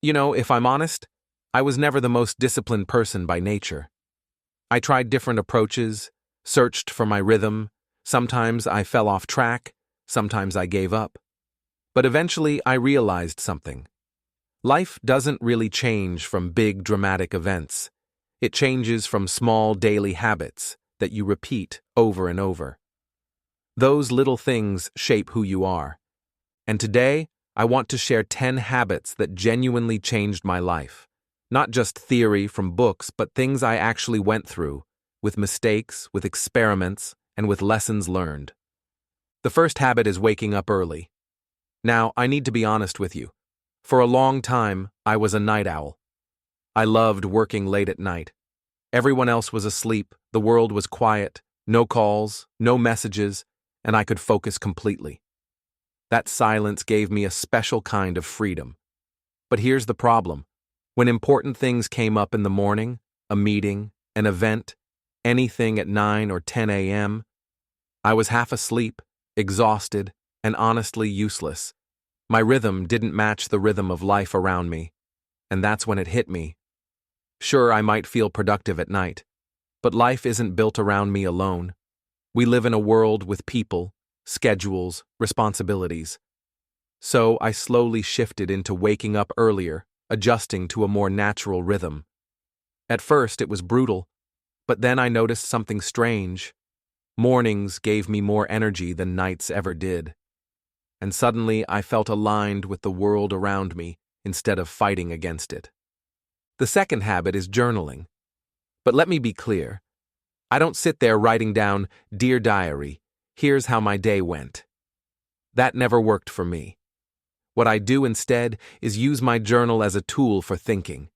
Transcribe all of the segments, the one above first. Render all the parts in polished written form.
If I'm honest, I was never the most disciplined person by nature. I tried different approaches, searched for my rhythm. Sometimes I fell off track, sometimes I gave up. But eventually I realized something. Life doesn't really change from big dramatic events. It changes from small daily habits that you repeat over and over. Those little things shape who you are. And today, I want to share 10 habits that genuinely changed my life. Not just theory from books, but things I actually went through, with mistakes, with experiments, and with lessons learned. The first habit is waking up early. Now, I need to be honest with you. For a long time, I was a night owl. I loved working late at night. Everyone else was asleep, the world was quiet, no calls, no messages, and I could focus completely. That silence gave me a special kind of freedom. But here's the problem. When important things came up in the morning, a meeting, an event, anything at 9 or 10 a.m., I was half asleep, exhausted, and honestly useless. My rhythm didn't match the rhythm of life around me, and that's when it hit me. Sure, I might feel productive at night, but life isn't built around me alone. We live in a world with people, schedules, responsibilities. So I slowly shifted into waking up earlier, adjusting to a more natural rhythm. At first, it was brutal, but then I noticed something strange. Mornings gave me more energy than nights ever did. And suddenly I felt aligned with the world around me instead of fighting against it. The second habit is journaling. But let me be clear. I don't sit there writing down, "Dear Diary, here's how my day went." That never worked for me. What I do instead is use my journal as a tool for thinking.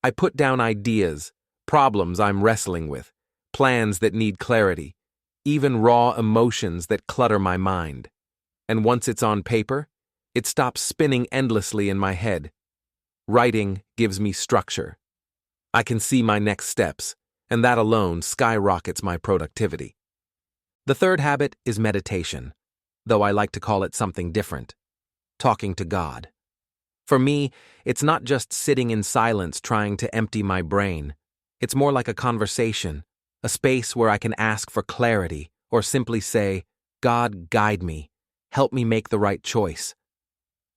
I put down ideas, problems I'm wrestling with, plans that need clarity, even raw emotions that clutter my mind. And once it's on paper, it stops spinning endlessly in my head. Writing gives me structure. I can see my next steps, and that alone skyrockets my productivity. The third habit is meditation, though I like to call it something different: talking to God. For me, it's not just sitting in silence trying to empty my brain. It's more like a conversation, a space where I can ask for clarity or simply say, "God, guide me. Help me make the right choice."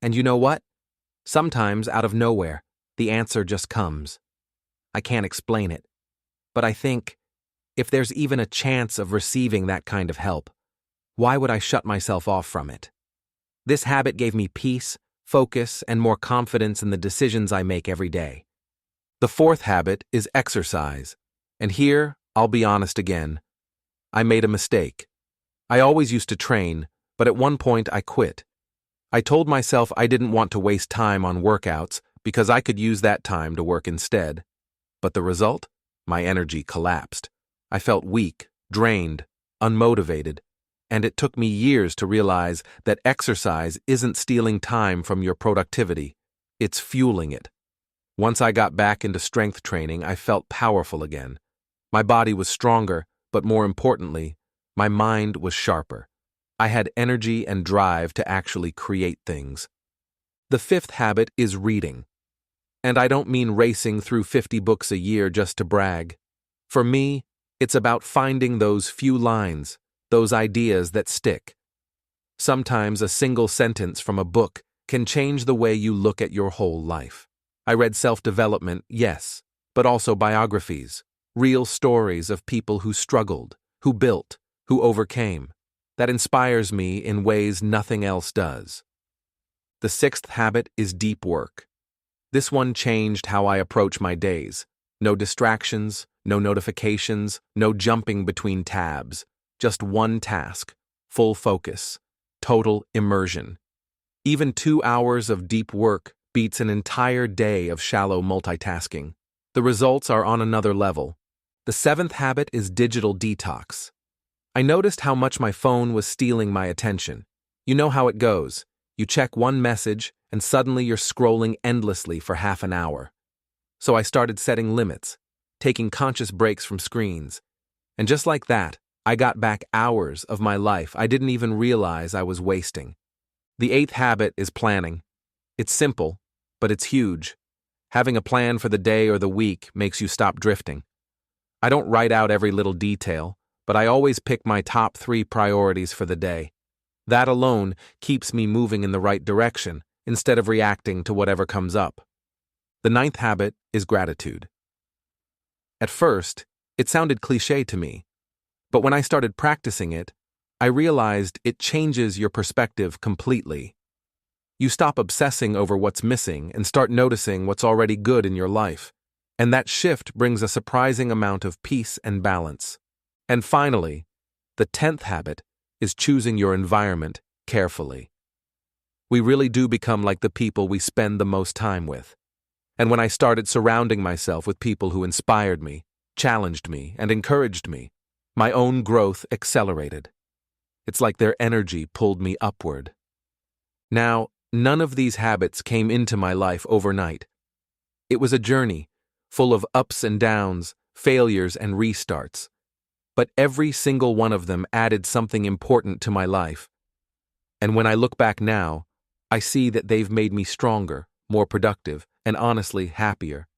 And you know what? Sometimes, out of nowhere, the answer just comes. I can't explain it, but I think, if there's even a chance of receiving that kind of help, why would I shut myself off from it? This habit gave me peace, focus, and more confidence in the decisions I make every day. The fourth habit is exercise. And here, I'll be honest again. I made a mistake. I always used to train, but at one point I quit. I told myself I didn't want to waste time on workouts because I could use that time to work instead. But the result? My energy collapsed. I felt weak, drained, unmotivated, and it took me years to realize that exercise isn't stealing time from your productivity, it's fueling it. Once I got back into strength training, I felt powerful again. My body was stronger, but more importantly, my mind was sharper. I had energy and drive to actually create things. The fifth habit is reading. And I don't mean racing through 50 books a year just to brag. For me, it's about finding those few lines, those ideas that stick. Sometimes a single sentence from a book can change the way you look at your whole life. I read self-development, yes, but also biographies, real stories of people who struggled, who built, who overcame. That inspires me in ways nothing else does. The sixth habit is deep work. This one changed how I approach my days. No distractions, no notifications, no jumping between tabs. Just one task, full focus, total immersion. Even 2 hours of deep work beats an entire day of shallow multitasking. The results are on another level. The seventh habit is digital detox. I noticed how much my phone was stealing my attention. You know how it goes. You check one message, and suddenly you're scrolling endlessly for half an hour. So I started setting limits, taking conscious breaks from screens. And just like that, I got back hours of my life I didn't even realize I was wasting. The eighth habit is planning. It's simple, but it's huge. Having a plan for the day or the week makes you stop drifting. I don't write out every little detail, but I always pick my top 3 priorities for the day. That alone keeps me moving in the right direction instead of reacting to whatever comes up. The 9th habit is gratitude. At first, it sounded cliché to me, but when I started practicing it, I realized it changes your perspective completely. You stop obsessing over what's missing and start noticing what's already good in your life, and that shift brings a surprising amount of peace and balance. And finally, the 10th habit is choosing your environment carefully. We really do become like the people we spend the most time with. And when I started surrounding myself with people who inspired me, challenged me, and encouraged me, my own growth accelerated. It's like their energy pulled me upward. Now, none of these habits came into my life overnight. It was a journey, full of ups and downs, failures and restarts. But every single one of them added something important to my life. And when I look back now, I see that they've made me stronger, more productive, and honestly happier.